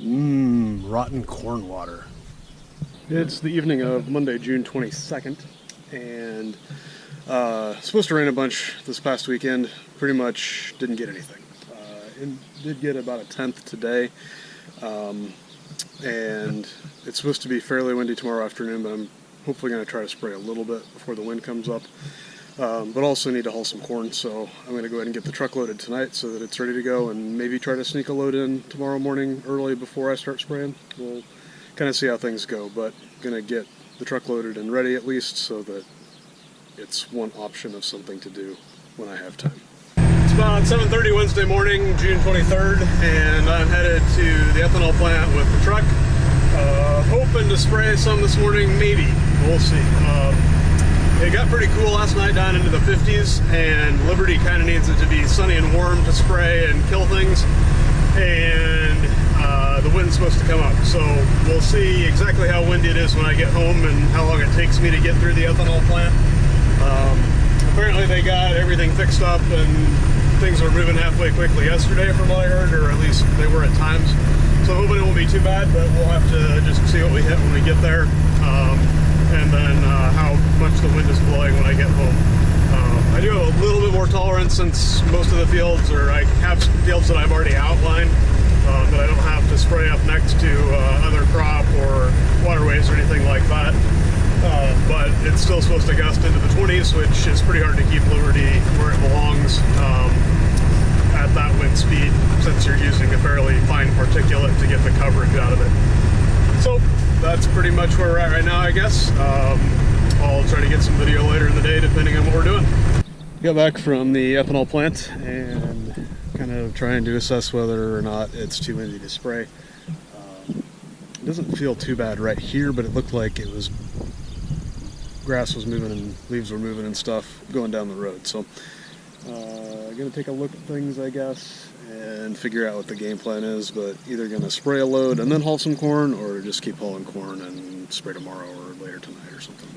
Rotten corn water. It's the evening of Monday, June 22nd, and supposed to rain a bunch this past weekend. Pretty much didn't get anything. And did get about a tenth today, and it's supposed to be fairly windy tomorrow afternoon, but I'm hopefully going to try to spray a little bit before the wind comes up. But also need to haul some corn, so I'm going to go ahead and get the truck loaded tonight so that it's ready to go, and maybe try to sneak a load in tomorrow morning early before I start spraying. We'll kind of see how things go, but going to get the truck loaded and ready at least so that it's one option of something to do when I have time. It's about 7:30 Wednesday morning, June 23rd, and I'm headed to the ethanol plant with the truck. Hoping to spray some this morning, maybe. We'll see. It got pretty cool last night, down into the 50s, and Liberty kind of needs it to be sunny and warm to spray and kill things, and the wind's supposed to come up. So we'll see exactly how windy it is when I get home and how long it takes me to get through the ethanol plant. Apparently they got everything fixed up and things were moving halfway quickly yesterday from what I heard, or at least they were at times. So I'm hoping it won't be too bad, but we'll have to just see what we hit when we get there. And then how much the wind is blowing when I get home. I do have a little bit more tolerance since most of the fields, or I have fields that I've already outlined that I don't have to spray up next to other crop or waterways or anything like that. But it's still supposed to gust into the 20s, which is pretty hard to keep Liberty where it belongs at that wind speed, since you're using a fairly fine particulate to get the coverage out of it. So that's pretty much where we're at right now, I guess. I'll try to get some video later in the day, depending on what we're doing. Got back from the ethanol plant and kind of trying to assess whether or not it's too windy to spray. It doesn't feel too bad right here, but it looked like it was grass was moving and leaves were moving and stuff going down the road. So I'm gonna take a look at things, I guess, and figure out what the game plan is, but either gonna spray a load and then haul some corn, or just keep hauling corn and spray tomorrow or later tonight or something.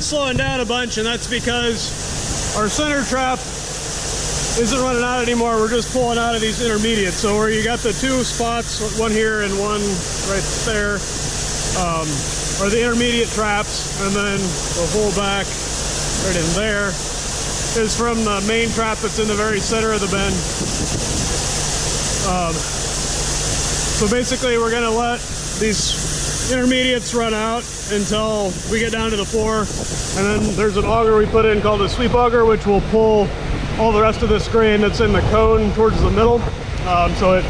it's slowing down a bunch, and that's because our center trap isn't running out anymore. We're just pulling out of these intermediates. So where you got the two spots, one here and one right there, are the intermediate traps, and then the whole back right in there is from the main trap that's in the very center of the bend. So basically we're gonna let these intermediates run out until we get down to the floor, and then there's an auger we put in called a sweep auger, which will pull all the rest of this grain that's in the cone towards the middle. So it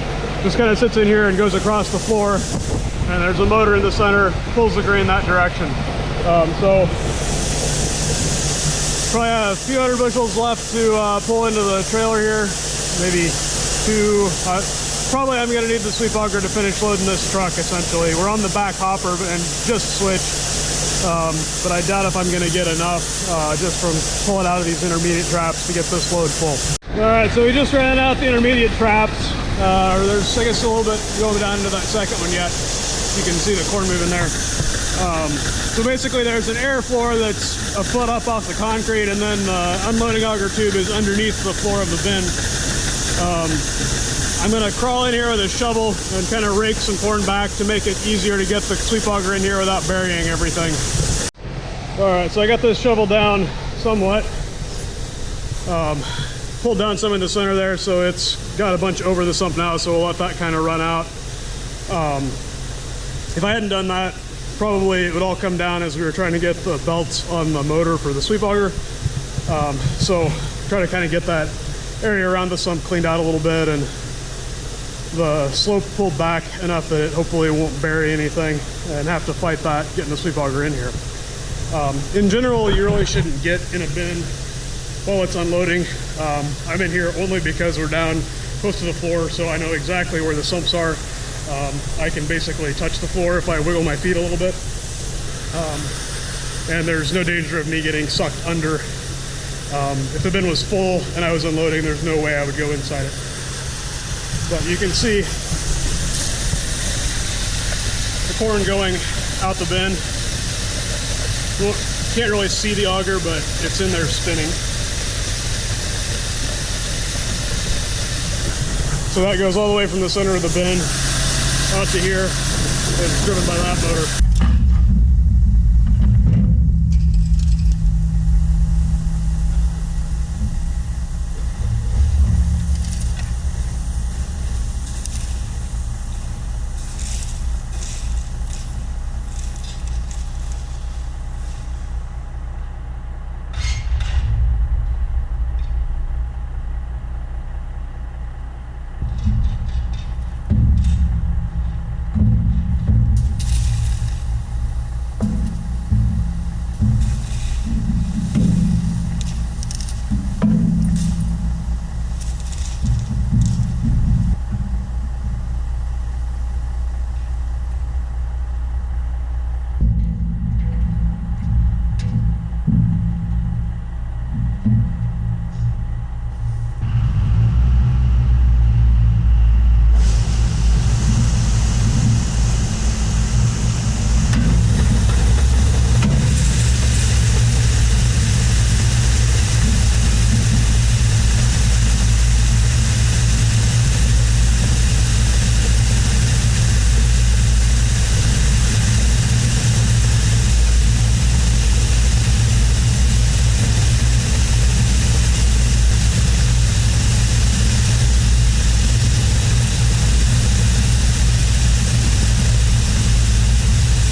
just kind of sits in here and goes across the floor, and there's a motor in the center, pulls the grain that direction. So probably have a few hundred bushels left to pull into the trailer here, maybe two. Probably I'm going to need the sweep auger to finish loading this truck, essentially. We're on the back hopper and just switched, but I doubt if I'm going to get enough just from pulling out of these intermediate traps to get this load full. All right, so we just ran out the intermediate traps. There's, I guess, a little bit going down into that second one yet. You can see the corn moving there. So basically there's an air floor that's a foot up off the concrete, and then the unloading auger tube is underneath the floor of the bin. I'm going to crawl in here with a shovel and kind of rake some corn back to make it easier to get the sweep auger in here without burying everything. Alright, so I got this shovel down somewhat. Pulled down some in the center there, so it's got a bunch over the sump now, so we'll let that kind of run out. If I hadn't done that, probably it would all come down as we were trying to get the belts on the motor for the sweep auger. So try to kind of get that area around the sump cleaned out a little bit, and the slope pulled back enough that it hopefully won't bury anything and have to fight that getting the sweep auger in here. In general, you really shouldn't get in a bin while it's unloading. I'm in here only because we're down close to the floor, so I know exactly where the sumps are. I can basically touch the floor if I wiggle my feet a little bit. And there's no danger of me getting sucked under. If the bin was full and I was unloading, there's no way I would go inside it. But you can see the corn going out the bin. Well, can't really see the auger, but it's in there spinning. So that goes all the way from the center of the bin out to here. It's driven by that motor.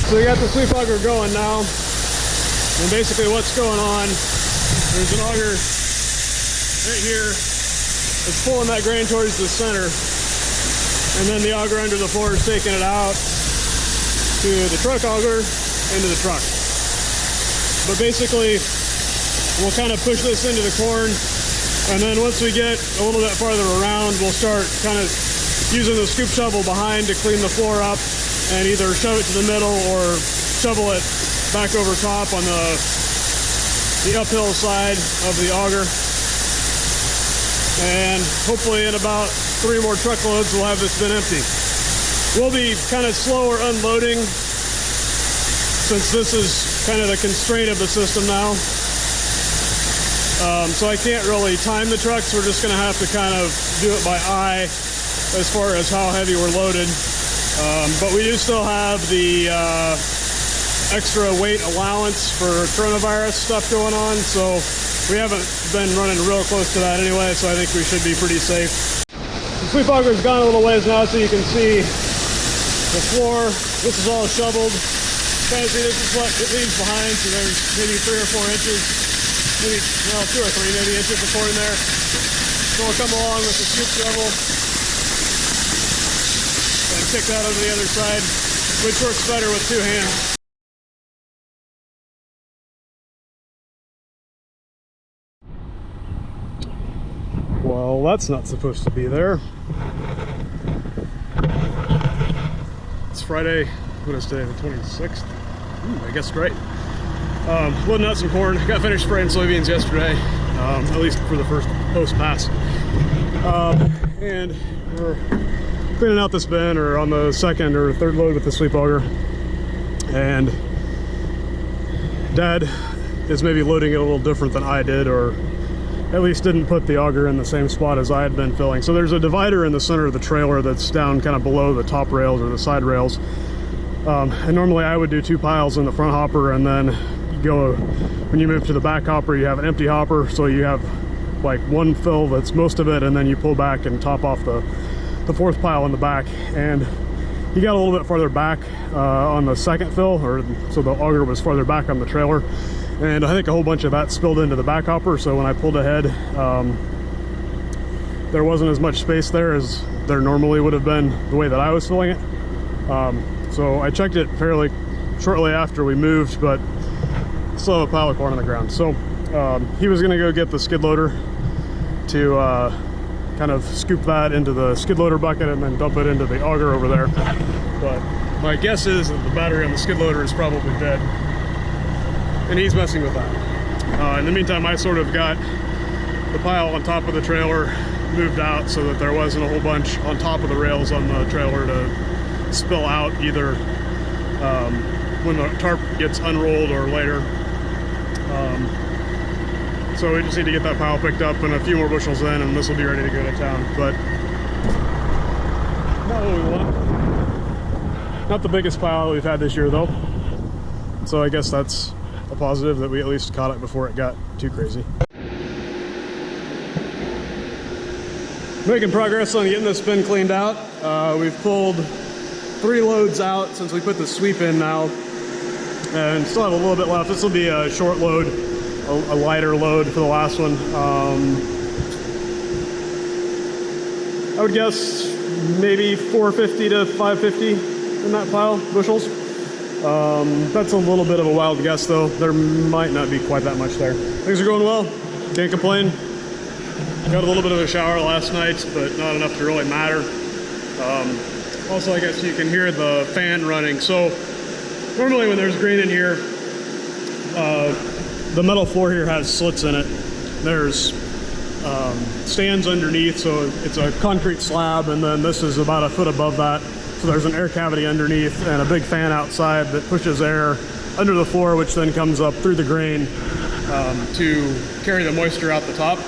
So we got the sweep auger going now, and basically what's going on, there's an auger right here that's pulling that grain towards the center, and then the auger under the floor is taking it out to the truck auger into the truck. But basically we'll kind of push this into the corn, and then once we get a little bit farther around, we'll start kind of using the scoop shovel behind to clean the floor up and either shove it to the middle or shovel it back over top on the uphill side of the auger. And hopefully in about 3 more truckloads we'll have this bin empty. We'll be kind of slower unloading since this is kind of the constraint of the system now. So I can't really time the trucks. We're just going to have to kind of do it by eye as far as how heavy we're loaded. But we do still have the extra weight allowance for coronavirus stuff going on, so we haven't been running real close to that anyway, so I think we should be pretty safe. The sweep auger's gone a little ways now, so you can see the floor. This is all shoveled. Kind of see this is what it leaves behind, so there's maybe 3 or 4 inches, maybe, well, 2 or 3 maybe inches of corn there. So we'll come along with the scoop shovel and kick that over the other side, which works better with 2 hands. Well, that's not supposed to be there. It's Friday, what is today, the 26th? I guess right. Loading out some corn. Got finished spraying soybeans yesterday, at least for the first post pass. And we're cleaning out this bin, or on the second or third load with the sweep auger. And Dad is maybe loading it a little different than I did, or at least didn't put the auger in the same spot as I had been filling. So there's a divider in the center of the trailer that's down kind of below the top rails or the side rails. And normally I would do 2 piles in the front hopper, and then you go, when you move to the back hopper, you have an empty hopper, so you have like 1 fill that's most of it, and then you pull back and top off the 4th pile in the back. And he got a little bit farther back on the second fill, or so the auger was farther back on the trailer. And I think a whole bunch of that spilled into the back hopper, so when I pulled ahead, there wasn't as much space there as there normally would have been the way that I was filling it. So I checked it fairly shortly after we moved, but still have a pile of corn on the ground. So he was gonna go get the skid loader to kind of scoop that into the skid loader bucket and then dump it into the auger over there. But my guess is that the battery on the skid loader is probably dead, and he's messing with that. In the meantime, I sort of got the pile on top of the trailer moved out so that there wasn't a whole bunch on top of the rails on the trailer to spill out, either when the tarp gets unrolled or later. So we just need to get that pile picked up and a few more bushels in, and this will be ready to go to town. But not what we want. Not the biggest pile we've had this year though, so I guess that's a positive that we at least caught it before it got too crazy. Making progress on getting this bin cleaned out. We've pulled 3 loads out since we put the sweep in now, and still have a little bit left. This will be a short load, a lighter load for the last one. I would guess maybe 450 to 550 in that pile, bushels. That's a little bit of a wild guess though. There might not be quite that much there. Things are going well, can't complain. Got a little bit of a shower last night, but not enough to really matter. Also, I guess you can hear the fan running. So normally when there's grain in here, the metal floor here has slits in it. There's stands underneath, so it's a concrete slab, and then this is about a foot above that. So there's an air cavity underneath and a big fan outside that pushes air under the floor, which then comes up through the grain to carry the moisture out the top,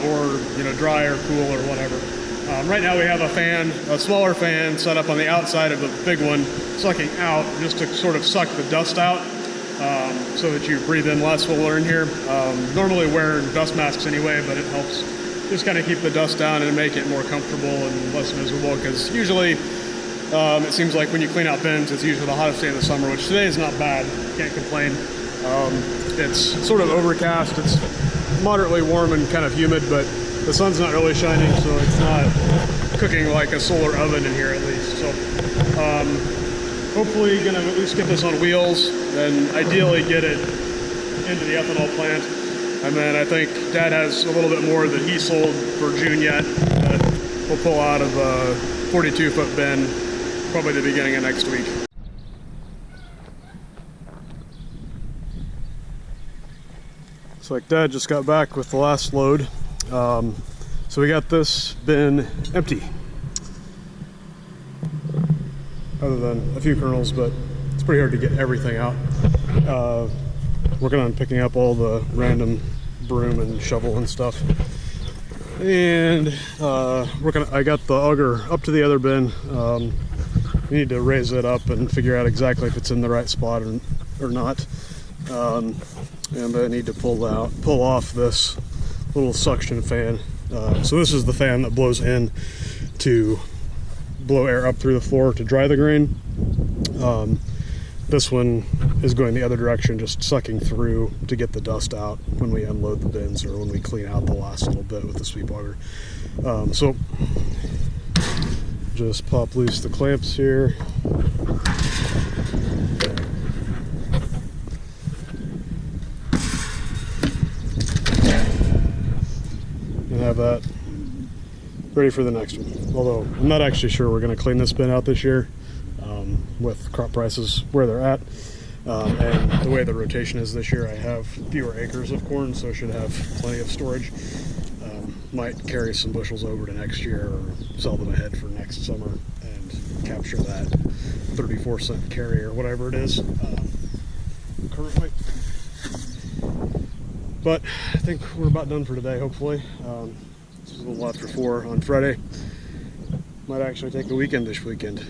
or dry or cool or whatever. Right now we have a fan, a smaller fan set up on the outside of the big one, sucking out just to sort of suck the dust out, so that you breathe in less while we're in here. Normally wear dust masks anyway, but it helps just kind of keep the dust down and make it more comfortable and less miserable, because usually it seems like when you clean out bins, it's usually the hottest day of the summer, which today is not bad, can't complain. It's sort of overcast, it's moderately warm and kind of humid, but the sun's not really shining, so it's not cooking like a solar oven in here at least. So hopefully gonna at least get this on wheels and ideally get it into the ethanol plant. And then I think Dad has a little bit more that he sold for June yet that we'll pull out of a 42-foot bin probably the beginning of next week. Looks like Dad just got back with the last load. So we got this bin empty, other than a few kernels, but it's pretty hard to get everything out. Working on picking up all the random broom and shovel and stuff. And I got the auger up to the other bin. We need to raise it up and figure out exactly if it's in the right spot or not. And I need to pull off this little suction fan. So this is the fan that blows in to blow air up through the floor to dry the grain. This one is going the other direction, just sucking through to get the dust out when we unload the bins or when we clean out the last little bit with the sweep auger. So just pop loose the clamps here. And have that ready for the next one. Although I'm not actually sure we're going to clean this bin out this year with crop prices where they're at. And the way the rotation is this year, I have fewer acres of corn, so I should have plenty of storage. Might carry some bushels over to next year or sell them ahead for next summer and capture that 34-cent carry or whatever it is currently. But I think we're about done for today, hopefully. This is a little after 4 on Friday. Might actually take a weekend this weekend.